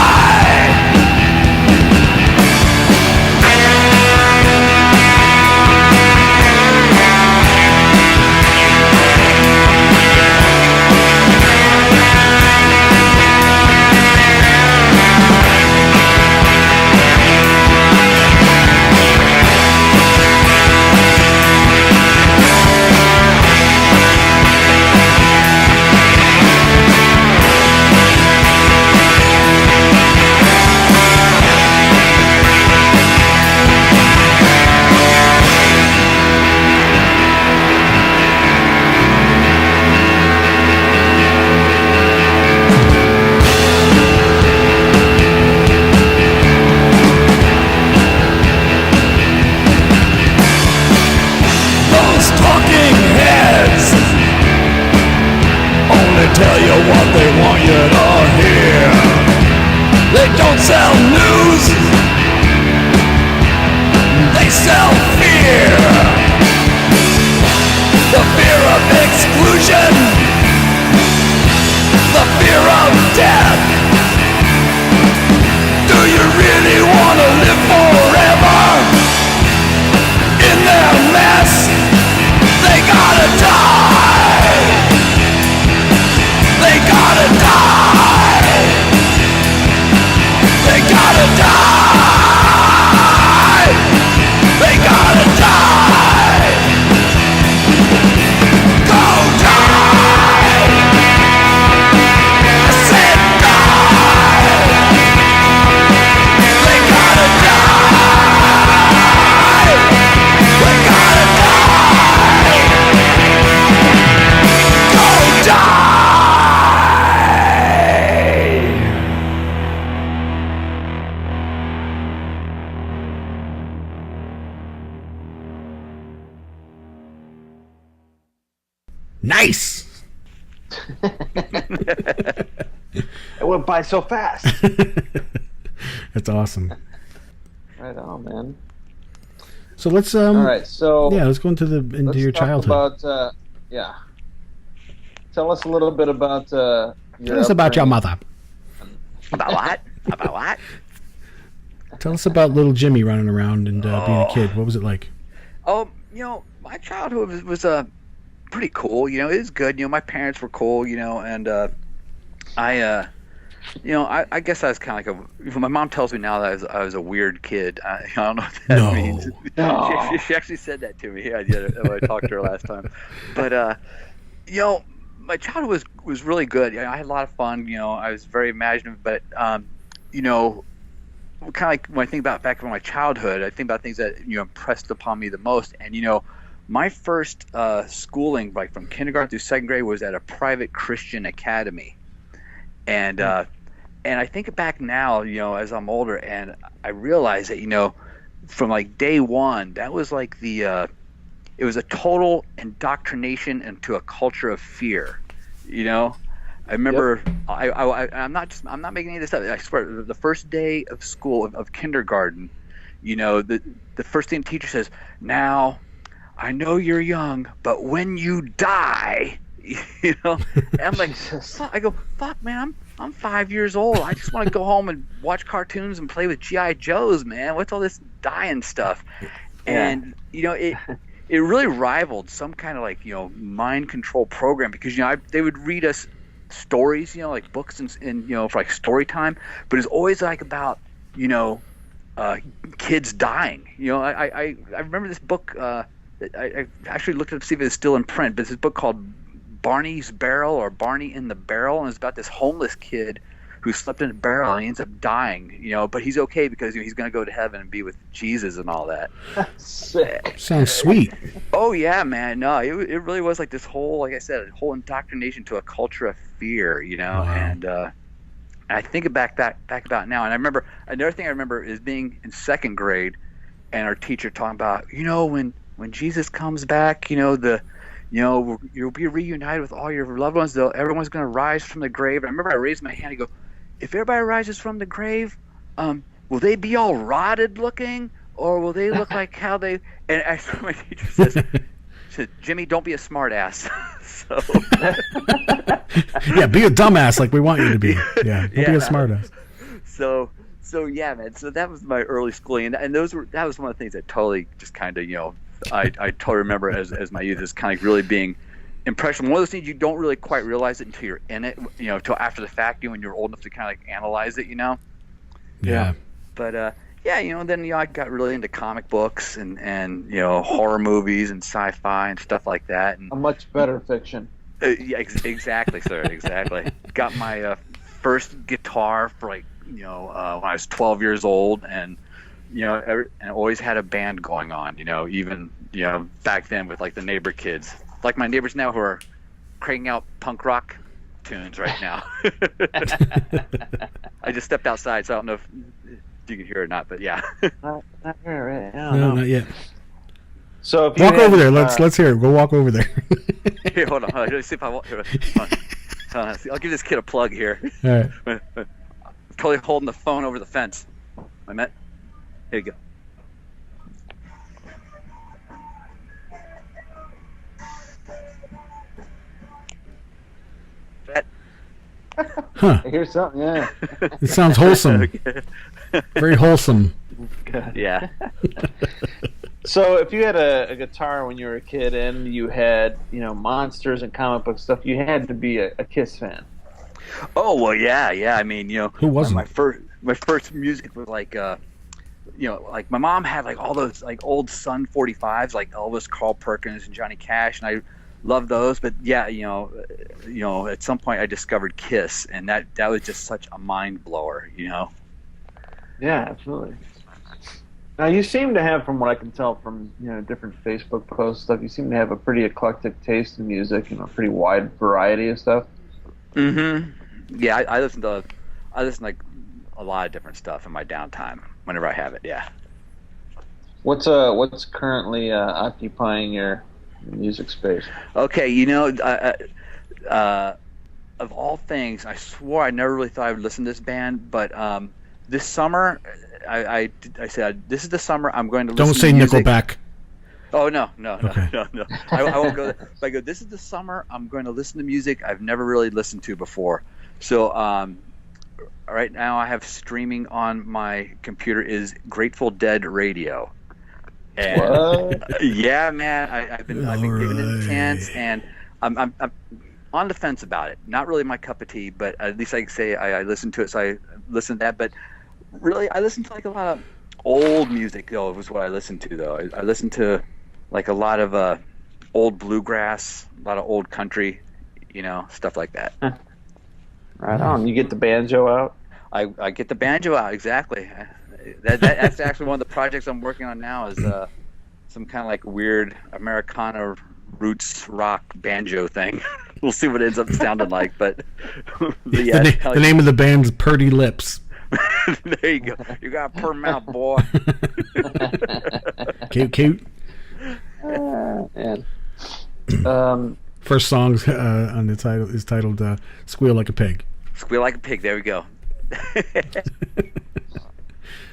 Nice. It went by so fast. That's awesome. Right on, man. So let's All right, so let's go into your childhood. Tell us a little bit about Tell us about your mother. About what? About what? Tell us about little Jimmy running around and being a kid. What was it like? Oh, my childhood was pretty cool. It was good. My parents were cool. And I guess I was kind of like my mom tells me now that I was a weird kid. I don't know what that means. No. She actually said that to me when I talked to her last time. But my childhood was really good. I had a lot of fun. I was very imaginative. But kind of like when I think about back in my childhood, I think about things that impressed upon me the most. And my first schooling, like from kindergarten through second grade, was at a private Christian academy. And I think back now, as I'm older, and I realize that from like day one, that was like it was a total indoctrination into a culture of fear. I remember I'm not making any of this up. I swear, the first day of school of kindergarten, the first thing the teacher says, "Now, I know you're young, but when you die," and I'm like, I go, "Fuck, man, I'm 5 years old. I just want to go home and watch cartoons and play with G.I. Joes, man. What's all this dying stuff?" And it really rivaled some kind of like mind control program, because they would read us stories, like books and for like story time, but it's always like about kids dying. I remember this book. I actually looked it up to see if it's still in print, but it's this book called Barney's Barrel, or Barney in the Barrel, and it's about this homeless kid who slept in a barrel and he ends up dying, but he's okay because he's going to go to heaven and be with Jesus and all that. Sick. Sounds sweet. Oh yeah, man. No, it really was like this whole, like I said, a whole indoctrination to a culture of fear, Wow. And I think back about now, and I remember another thing I remember is being in second grade, and our teacher talking about, when Jesus comes back, you'll be reunited with all your loved ones. Everyone's going to rise from the grave. And I remember I raised my hand and go, "If everybody rises from the grave, will they be all rotted looking, or will they look like how they?" And my teacher said, "Jimmy, don't be a smart ass." So yeah, be a dumbass like we want you to be. Yeah, don't be a smart ass. So yeah, man. So that was my early schooling, and that was one of the things that totally just kind of I totally remember as my youth as kind of really being impressionable. One of those things you don't really quite realize it until you're in it, until after the fact, when you're old enough to kind of like analyze it, Yeah. But then I got really into comic books and horror movies and sci-fi and stuff like that. And A much better fiction. yeah, exactly, sir. Exactly. Got my first guitar for like when I was 12 years old, and and always had a band going on. Even back then with like the neighbor kids, like my neighbors now who are cranking out punk rock tunes right now. I just stepped outside, so I don't know if you can hear it or not, but yeah. Not here, right? No, not yet. So if you Walk had, over there. Let's hear it. Go walk over there. Here, hold on. Let's see if I walk. Hold on. I'll give this kid a plug here. All right. I'm totally holding the phone over the fence. Here you go. Huh. I hear something, yeah. It sounds wholesome. Very wholesome. Yeah. So if you had a guitar when you were a kid and you had, monsters and comic book stuff, you had to be a Kiss fan. Oh well, yeah. I mean, who wasn't? My first music was like, like my mom had like all those like old Sun 45s, like Elvis, Carl Perkins, and Johnny Cash, and I loved those. But yeah, at some point I discovered Kiss, and that was just such a mind blower, Yeah, absolutely. Now you seem to have, from what I can tell from different Facebook posts stuff, you seem to have a pretty eclectic taste in music and a pretty wide variety of stuff. Mm-hmm. Yeah, I listen to like a lot of different stuff in my downtime whenever I have it. Yeah. What's currently occupying your music space. Okay, of all things, I swore I never really thought I would listen to this band, but this summer, I said, this is the summer I'm going to listen Don't to say music. Nickelback. Oh, no. Okay. No. I won't go there. But I go, this is the summer I'm going to listen to music I've never really listened to before. So right now I have streaming on my computer is Grateful Dead Radio. And yeah, man, I've been giving it a chance, and I'm on the fence about it. Not really my cup of tea, but at least I can say I listen to it, so I listen to that. But really, I listen to like a lot of old music, though, was what I listen to, though. I listen to like a lot of old bluegrass, a lot of old country, stuff like that. Right on. You get the banjo out? I get the banjo out, exactly. That's actually one of the projects I'm working on now is some kind of like weird Americana roots rock banjo thing. We'll see what it ends up sounding like, but yeah, the name of the band's Purdy Lips. There you go. You got a purr mouth, boy. Cute. And first song on the title is titled "Squeal Like a Pig." Squeal like a pig. There we go.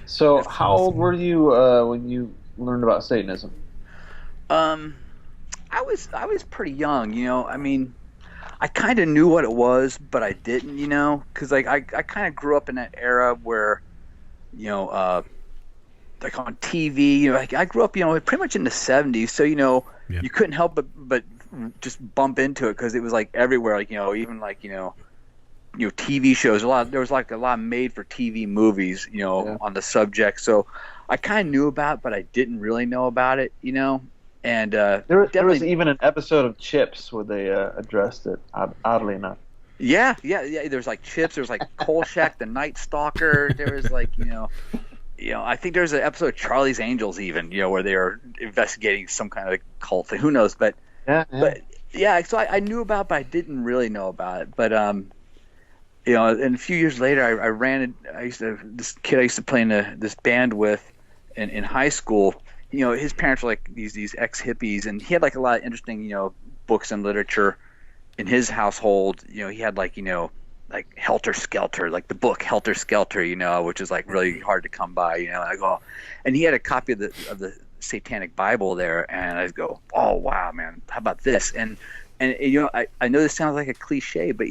So, how old were you when you learned about Satanism? I was pretty young. I mean, I kind of knew what it was, but I didn't. Because like I kind of grew up in that era where, like on TV. Like I grew up, pretty much in the '70s. So you couldn't help but just bump into it because it was like everywhere. Like even like TV shows. There was like a lot made for TV movies, on the subject. So I kind of knew about it, but I didn't really know about it, And there was even an episode of Chips where they addressed it, oddly enough. Yeah. There's like Chips. There's like Kolchak, the Night Stalker. There was like I think there's an episode of Charlie's Angels even, where they are investigating some kind of cult thing. Who knows? But yeah. So I knew about it, but I didn't really know about it. But and a few years later, this kid I used to play in this band with in high school. His parents were like these ex-hippies, and he had like a lot of interesting, books and literature in his household. He had like Helter Skelter, like the book Helter Skelter, which is like really hard to come by, and he had a copy of the Satanic Bible there, and I go, oh wow, man, how about this? And I know this sounds like a cliche, but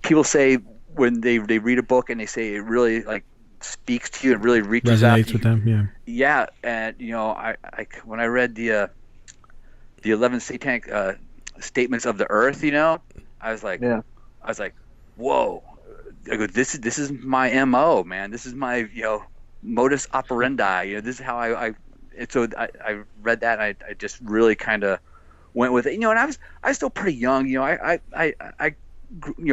people say when they read a book and they say it really like speaks to you, it really reaches out to them. Yeah, and I when I read the 11 Satanic statements of the Earth, I was like, whoa! I go, this is my MO, man. This is my modus operandi. This is how I read that, and I just really kind of went with it. And I was still pretty young. I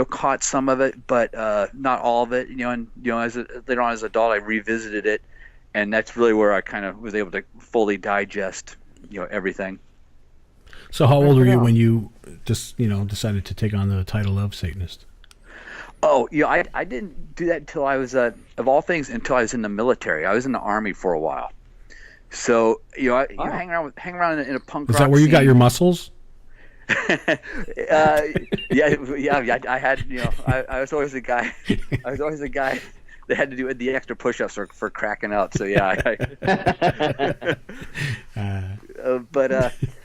caught some of it, but not all of it. And later on as an adult, I revisited it, and that's really where I kind of was able to fully digest everything. So how old were you when you just decided to take on the title of Satanist? Oh, I didn't do that until I was of all things until I was in the military. I was in the Army for a while. So hang around in a punk rock. Is that where you got your muscles? Yeah. I had, I was always the guy. I was always the guy that had to do the extra push-ups for cracking out. So yeah.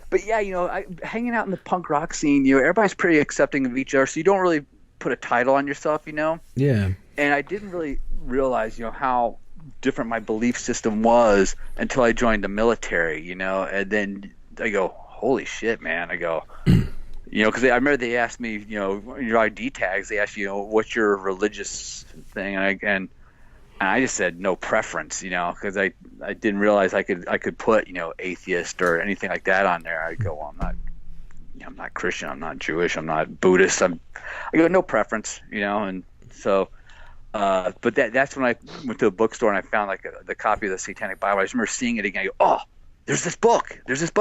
But yeah, hanging out in the punk rock scene, everybody's pretty accepting of each other, so you don't really put a title on yourself, Yeah. And I didn't really realize, how different my belief system was until I joined the military, and then I go, holy shit, man. I go, because I remember they asked me, your ID tags, they asked you, what's your religious thing? And I just said no preference, because I didn't realize I could put, atheist or anything like that on there. I go, well, I'm not Christian, I'm not Jewish, I'm not Buddhist. I go, no preference, and so, but that's when I went to a bookstore and I found like the copy of the Satanic Bible. I just remember seeing it again. I go, oh, there's this book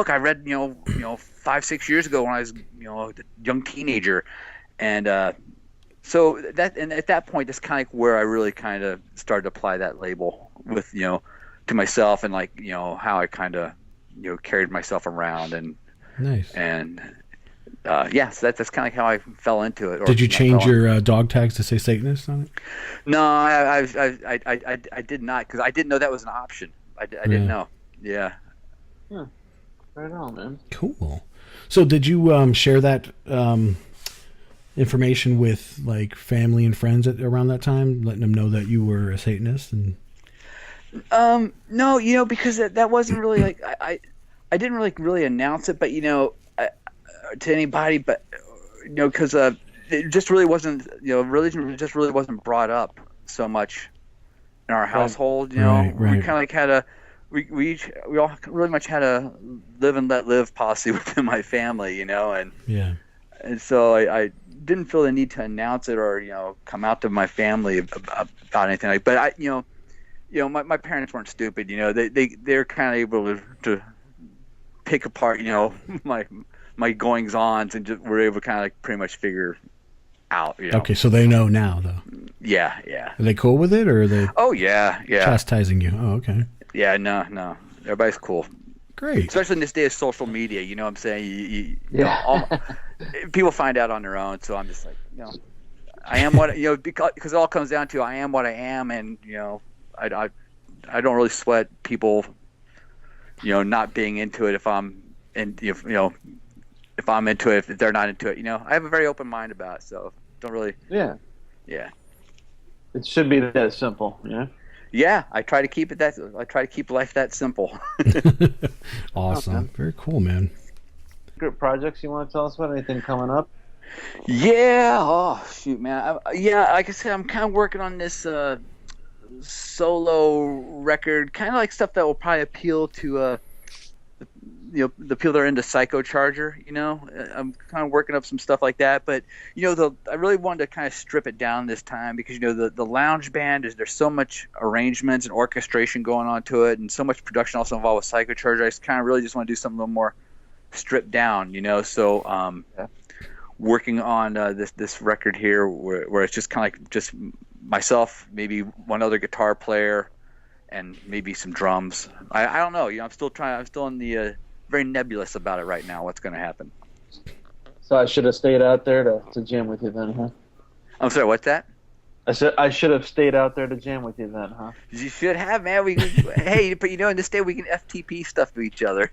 I read, 5-6 years ago when I was, a young teenager. And, so that, and at that point, that's kind of like where I really kind of started to apply that label with, to myself and like, how I kind of, carried myself around. And Nice. And yes, that's kind of how I fell into it. Did you change your dog tags to say Satanist on it? No, I did not, because I didn't know that was an option. I didn't know. Yeah. Right on, man. Cool. So did you share that information with like family and friends around that time, letting them know that you were a Satanist? And no, because that wasn't really like I didn't really announce it, but to anybody, but because it just really wasn't, religion just really wasn't brought up so much in our household. Right. We kind of like had we all really much had a live and let live policy within my family, and and so I didn't feel the need to announce it or come out to my family about anything like. But my parents weren't stupid. They're kind of able to pick apart my goings-ons, and just were able to kind of like pretty much figure out. Okay, so they know now, though. Yeah. Are they cool with it, or are they? Oh yeah. Chastising you? Oh, okay. Yeah, no. Everybody's cool. Great. Especially in this day of social media, you know what I'm saying? People find out on their own, so I'm just like, I am what, because it all comes down to I am what I am, and, I don't really sweat people, not being into it if I'm, if I'm into it, if they're not into it, I have a very open mind about it, so don't really. Yeah. Yeah. It should be that simple, Yeah, I try to keep life that simple. Awesome. Okay. Very cool, man. Secret projects you want to tell us about? Anything coming up? Yeah. Oh, shoot, man. Like I said, I'm kind of working on this solo record, kind of like stuff that will probably appeal to the people that are into Psychocharger. I'm kind of working up some stuff like that, but I really wanted to kind of strip it down this time, because the lounge band there's so much arrangements and orchestration going on to it, and so much production also involved with Psychocharger. I just kind of really just want to do something a little more stripped down, so working on this record here where it's just kind of like just myself, maybe one other guitar player, and maybe some drums. I don't know. I'm still in the very nebulous about it right now, what's going to happen. So I should have stayed out there to jam with you then, huh? I'm sorry, what's that? I said I should have stayed out there to jam with you then, huh? You should have, man. Hey, but in this day we can FTP stuff to each other,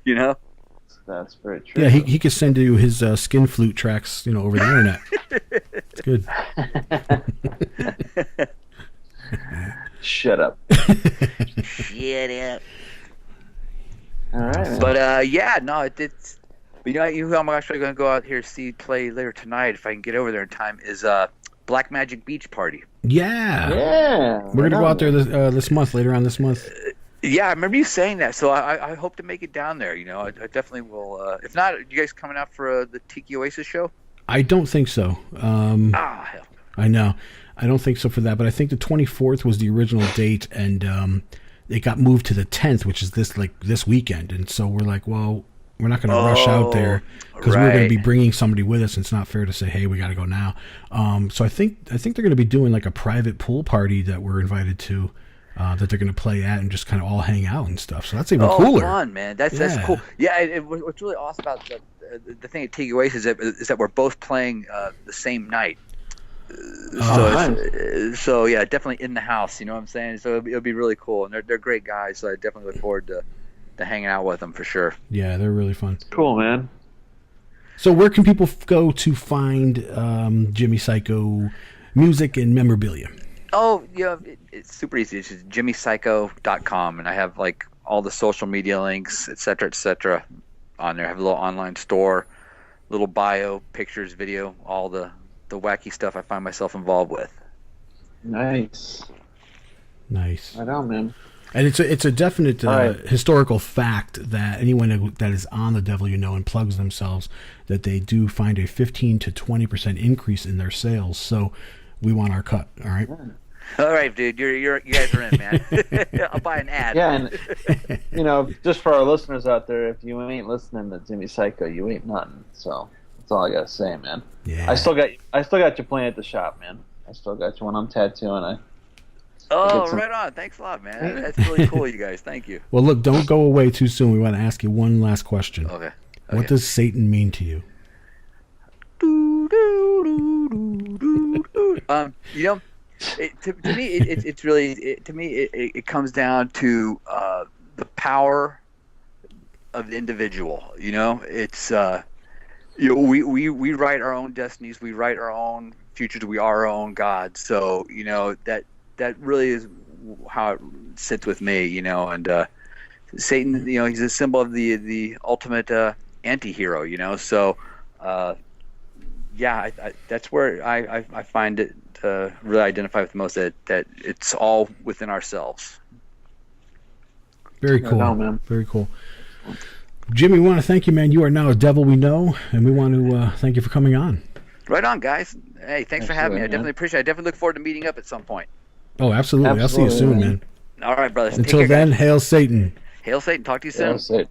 That's very true. Yeah, he could send you his skin flute tracks, over the internet. It's good. Shut up. Shut up. All right, man. But it's. Who I'm actually going to go out here play later tonight, if I can get over there in time, is Black Magic Beach Party. Yeah. We're gonna go out there this month, later on this month. Yeah, I remember you saying that, so I hope to make it down there. I definitely will. If not, are you guys coming out for the Tiki Oasis show? I don't think so. Hell. I know. I don't think so for that, but I think the 24th was the original date, and it got moved to the 10th, which is this weekend. And so we're like, well, we're not going to rush out there, because we're going to be bringing somebody with us. And it's not fair to say, hey, we got to go now. So I think they're going to be doing like a private pool party that we're invited to, that they're going to play at and just kind of all hang out and stuff. So that's even cooler. Fun, man. That's cool. Yeah, what's really awesome about the thing at Tiki Oasis is that we're both playing the same night. So yeah, definitely in the house. You know what I'm saying? So it'll be really cool, and they're great guys. So I definitely look forward to hanging out with them for sure. Yeah, they're really fun. Cool, man. So where can people go to find Jimmy Psycho music and memorabilia? Oh, it's super easy. It's just jimmypsycho.com, and I have like all the social media links, et cetera, on there. I have a little online store, little bio, pictures, video, all the wacky stuff I find myself involved with. Nice. Right on, man. And it's a definite historical fact that anyone that is on the Devil You Know and plugs themselves, that they do find a 15 to 20% increase in their sales. So we want our cut. All right. All right, dude. You guys are in, man. I'll buy an ad. Yeah, and just for our listeners out there, if you ain't listening to Jimmy Psycho, you ain't nothing. So that's all I gotta say, man. Yeah. I still got you playing at the shop, man. I still got you when I'm tattooing. Right on. Thanks a lot, man. That's really cool, you guys. Thank you. Well, look, don't go away too soon. We want to ask you one last question. Okay. What does Satan mean to you? To me, it's really it comes down to the power of the individual. It's we write our own destinies, we write our own futures, we are our own gods. So that really is how it sits with me. And Satan, he's a symbol of the ultimate anti-hero. So that's where I find it really identify with the most, that it's all within ourselves. Very cool. Man. Very cool. Jimmy, we want to thank you, man. You are now a devil we know, and we want to thank you for coming on. Right on, guys. Hey, thanks for having me. I definitely appreciate it. I definitely look forward to meeting up at some point. Oh, absolutely. I'll see you soon, man. All right, brothers. Until then, hail Satan. Hail Satan. Talk to you soon. Hail Satan.